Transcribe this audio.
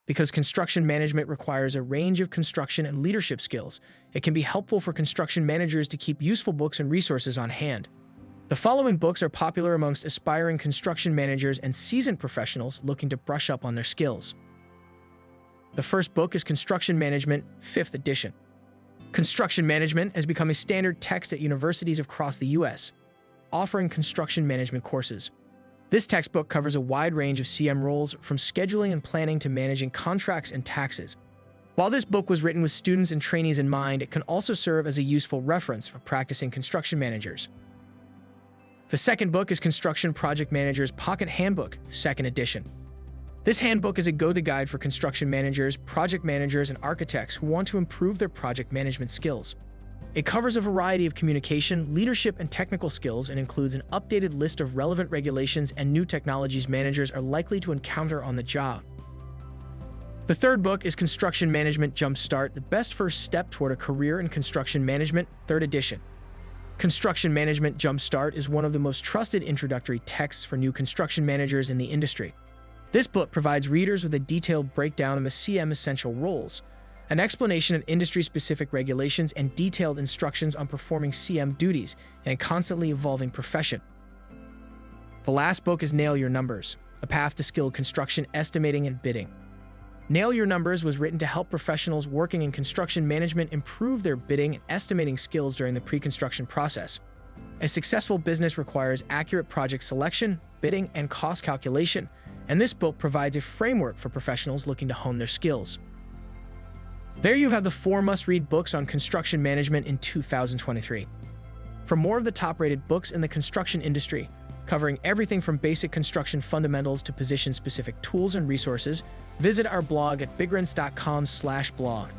Because construction management requires a range of construction and leadership skills, it can be helpful for construction managers to keep useful books and resources on hand. The following books are popular amongst aspiring construction managers and seasoned professionals looking to brush up on their skills. The first book is Construction Management, 5th edition. Construction management has become a standard text at universities across the U.S., offering construction management courses. This textbook covers a wide range of CM roles, from scheduling and planning to managing contracts and taxes. While this book was written with students and trainees in mind, it can also serve as a useful reference for practicing construction managers. The second book is Construction Project Manager's Pocket Handbook, 2nd edition. This handbook is a go-to guide for construction managers, project managers, and architects who want to improve their project management skills. It covers a variety of communication, leadership, and technical skills and includes an updated list of relevant regulations and new technologies managers are likely to encounter on the job. The third book is Construction Management Jumpstart, the best first step toward a career in construction management, 3rd edition. Construction Management Jumpstart is one of the most trusted introductory texts for new construction managers in the industry. This book provides readers with a detailed breakdown of the CM essential roles, an explanation of industry-specific regulations, and detailed instructions on performing CM duties in a constantly evolving profession. The last book is Nail Your Numbers, A Path to Skilled Construction Estimating and Bidding. Nail Your Numbers was written to help professionals working in construction management improve their bidding and estimating skills during the pre-construction process. A successful business requires accurate project selection, bidding, and cost calculation, and this book provides a framework for professionals looking to hone their skills. There you have the 4 must-read books on construction management in 2023. For more of the top-rated books in the construction industry, covering everything from basic construction fundamentals to position-specific tools and resources, visit our blog at bigrents.com/blog.